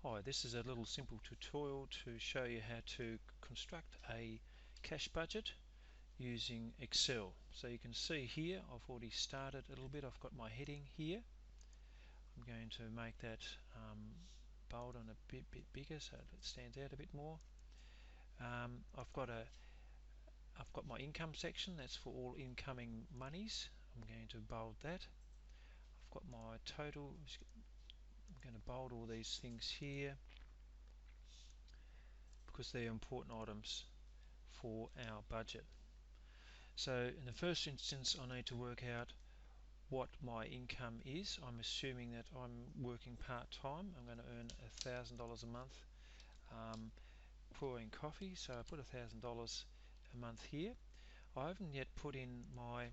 Hi, this is a little simple tutorial to show you how to construct a cash budget using Excel. So you can see here I've already started a little bit. I've got my heading here. I'm going to make that bold and a bit bigger so it stands out a bit more. I've got my income section. That's for all incoming monies. I'm going to bold that. I've got my total. I'm going to bold all these things here because they're important items for our budget. So in the first instance I need to work out what my income is. I'm assuming that I'm working part-time. I'm going to earn $1,000 a month pouring coffee, so I put $1,000 a month here. I haven't yet put in my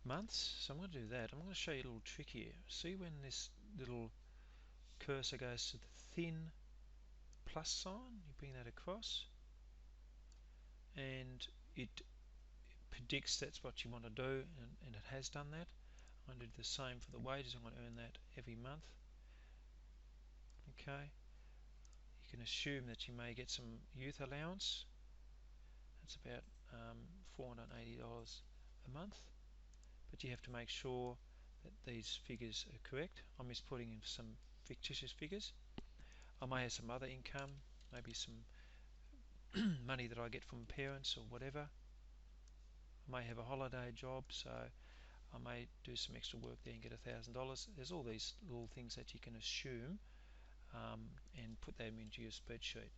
months, so I'm going to do that. I'm going to show you a little trick here. See when this little cursor goes to the thin plus sign, you bring that across and it predicts that's what you want to do, and it has done that. I'm going to do the same for the wages. I'm going to earn that every month. Okay, you can assume that you may get some youth allowance. That's about $480 a month, but you have to make sure that these figures are correct. I'm just putting in some fictitious figures. I may have some other income, maybe some money that I get from parents or whatever. I may have a holiday job, so I may do some extra work there and get $1,000. There's all these little things that you can assume and put them into your spreadsheet.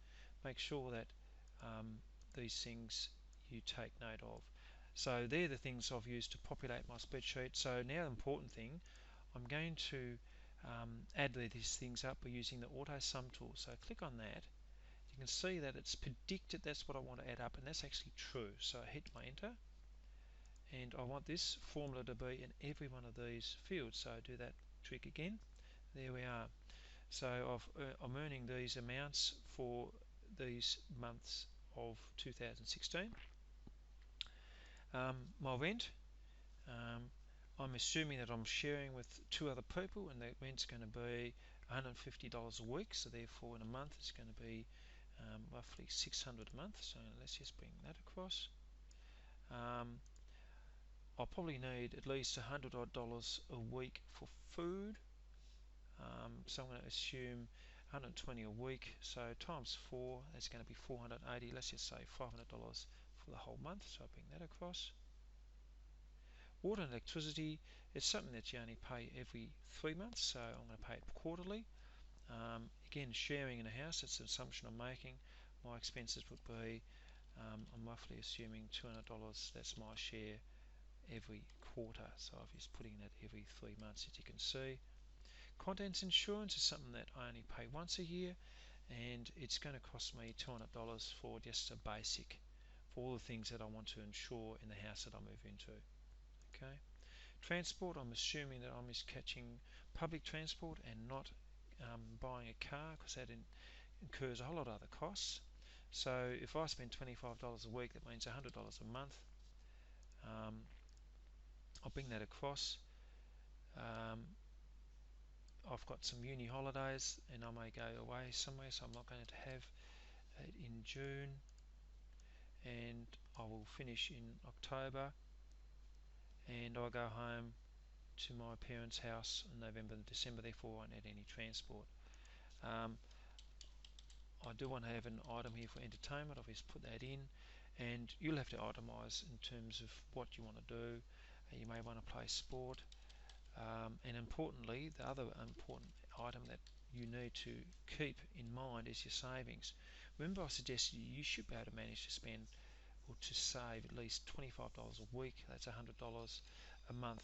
Make sure that these things you take note of. So they're the things I've used to populate my spreadsheet. So now the important thing, I'm going to add these things up by using the auto sum tool. So click on that. You can see that it's predicted that's what I want to add up, and that's actually true. So I hit my enter, and I want this formula to be in every one of these fields. So I do that trick again. There we are. So I'm earning these amounts for these months of 2016. My rent, I'm assuming that I'm sharing with two other people, and that rent's going to be $150 a week, so therefore in a month it's going to be roughly $600 a month. So let's just bring that across. I'll probably need at least $100 a week for food. So I'm going to assume 120 a week, so times 4, that's going to be 480. Let's just say $500 for the whole month, so I bring that across. Water and electricity, it's something that you only pay every 3 months, so I'm going to pay it quarterly. Again, sharing in a house, that's an assumption I'm making. My expenses would be, I'm roughly assuming $200, that's my share every quarter, so I'm just putting that every 3 months, as you can see. Contents insurance is something that I only pay once a year, and it's going to cost me $200 for just a basic, for all the things that I want to insure in the house that I move into. Okay. Transport, I'm assuming that I'm just catching public transport and not buying a car, because that incurs a whole lot of other costs. So if I spend $25 a week, that means $100 a month. I'll bring that across. I've got some uni holidays and I may go away somewhere, so I'm not going to have it in June, and I will finish in October, and I'll go home to my parents' house in November and December, therefore I won't add any transport. I do want to have an item here for entertainment. I've just put that in, and you'll have to itemise in terms of what you want to do. You may want to play sport. And importantly, the other important item that you need to keep in mind is your savings. Remember, I suggested you should be able to manage to spend or to save at least $25 a week. That's $100 a month.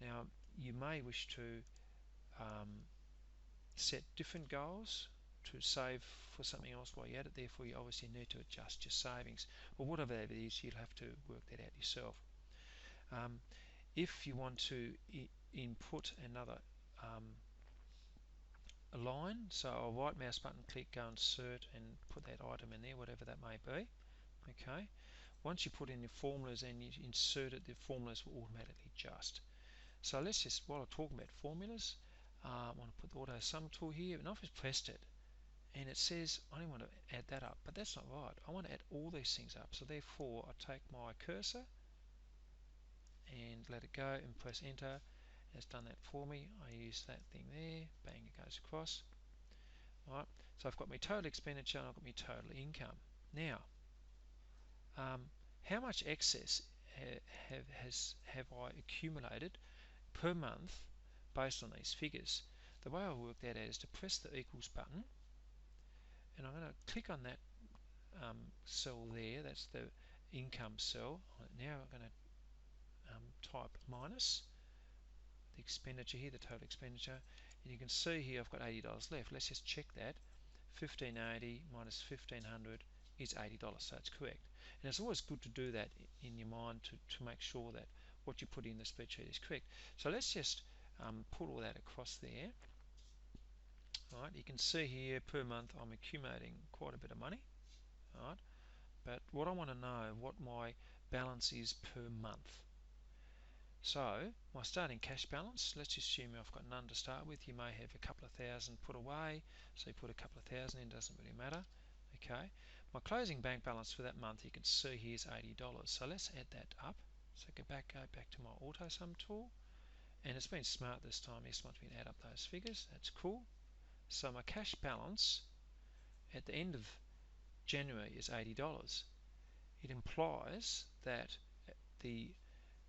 Now, you may wish to set different goals to save for something else while you're at it. Therefore, you obviously need to adjust your savings. Well, whatever that is, you'll have to work that out yourself. If you want to input another a line, so I'll right mouse button click, go insert, and put that item in there, whatever that may be. Okay, once you put in your formulas and you insert it, the formulas will automatically adjust. So let's just, while I'm talking about formulas, I want to put the auto sum tool here, and I've just pressed it, and it says I only want to add that up, but that's not right. I want to add all these things up, so therefore I take my cursor and let it go and press enter. It's done that for me. I use that thing there, bang, it goes across. Right, so I've got my total expenditure and I've got my total income. Now, how much excess have I accumulated per month based on these figures? The way I work that out is to press the equals button, and I'm going to click on that cell there. That's the income cell. Now I'm going to type minus the expenditure here, the total expenditure, and you can see here I've got $80 left. Let's just check that. 1580 minus 1500 is $80, so it's correct. And it's always good to do that in your mind to make sure that what you put in the spreadsheet is correct. So let's just put all that across there. Right, you can see here per month I'm accumulating quite a bit of money. Right, but what I want to know what my balance is per month. So my starting cash balance, let's assume I've got none to start with. You may have a couple of thousand put away, so you put a couple of thousand in, doesn't really matter. Okay, my closing bank balance for that month, you can see here is $80. So let's add that up. So go back to my auto sum tool, and it's been smart this time. Yes, wants me to add up those figures. That's cool. So my cash balance at the end of January is $80. It implies that the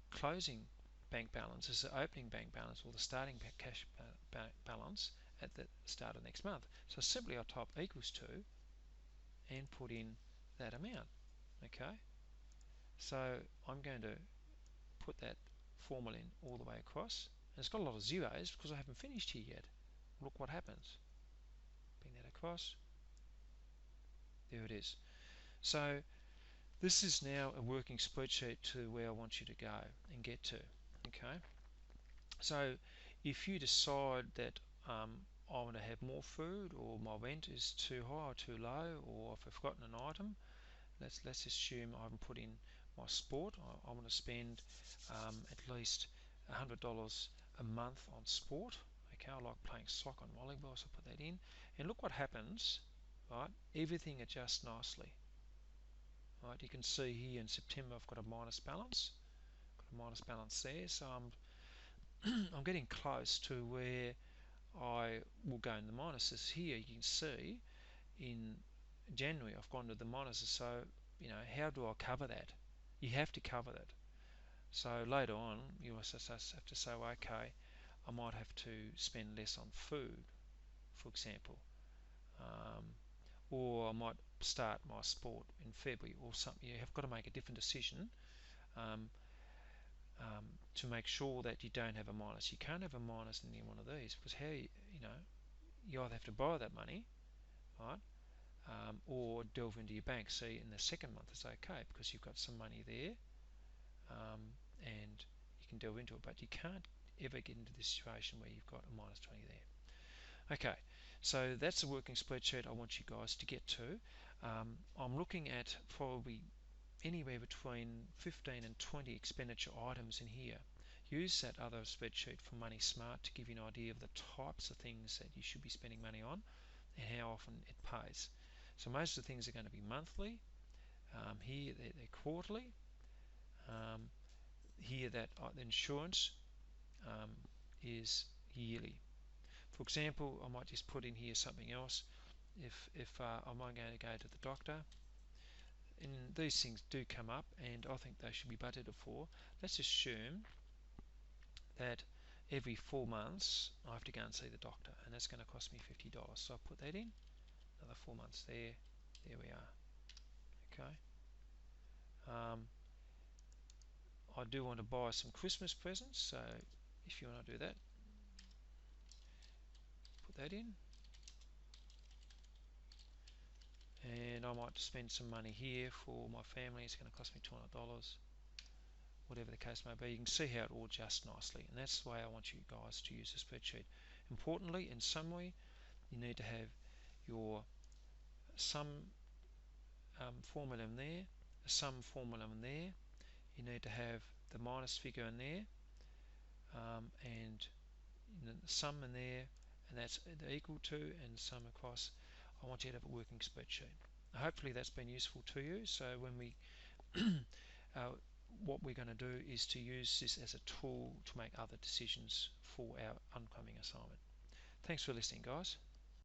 closing bank balance is the opening bank balance or the starting cash balance at the start of next month. So simply I type equals to and put in that amount. Okay, so I'm going to put that formula in all the way across, and it's got a lot of zeros because I haven't finished here yet. Look what happens. Bring that across. There it is. So this is now a working spreadsheet to where I want you to go and get to. Okay, so if you decide that I want to have more food, or my rent is too high or too low, or if I've forgotten an item, let's assume I haven't put in my sport. I want to spend at least $100 a month on sport. Okay, I like playing soccer and volleyball, so I put that in, and look what happens. Right, everything adjusts nicely. Right, you can see here in September I've got a minus balance. Got a minus balance there, so I'm getting close to where I will go in the minuses. Here you can see in January I've gone to the minuses, so you know, how do I cover that? You have to cover that. So later on you also have to say, well, okay, I might have to spend less on food, for example, or I might start my sport in February or something. You have got to make a different decision to make sure that you don't have a minus. You can't have a minus in any one of these, because how you either have to borrow that money, right, or delve into your bank. See, in the second month it's okay because you've got some money there, and you can delve into it, but you can't ever get into this situation where you've got a minus 20 there. Okay, so that's the working spreadsheet I want you guys to get to. I'm looking at probably anywhere between 15 and 20 expenditure items in here. Use that other spreadsheet for Money Smart to give you an idea of the types of things that you should be spending money on and how often it pays. So most of the things are going to be monthly. Here they're quarterly. Here that the insurance is yearly. For example, I might just put in here something else. If I'm going to go to the doctor, and these things do come up, and I think they should be budgeted for. Let's assume that every 4 months I have to go and see the doctor, and that's going to cost me $50. So I'll put that in. Another 4 months there. There we are. Okay. I do want to buy some Christmas presents, so if you want to do that, put that in. And I might spend some money here for my family. It's going to cost me $200. Whatever the case may be, you can see how it all adjusts nicely, and that's the way I want you guys to use the spreadsheet. Importantly, in summary, you need to have your sum formula in there, a sum formula in there. You need to have the minus figure in there, and sum in there, and that's equal to, and sum across. I want you to have a working spreadsheet. Hopefully that's been useful to you. So when we what we're going to do is to use this as a tool to make other decisions for our upcoming assignment. Thanks for listening, guys.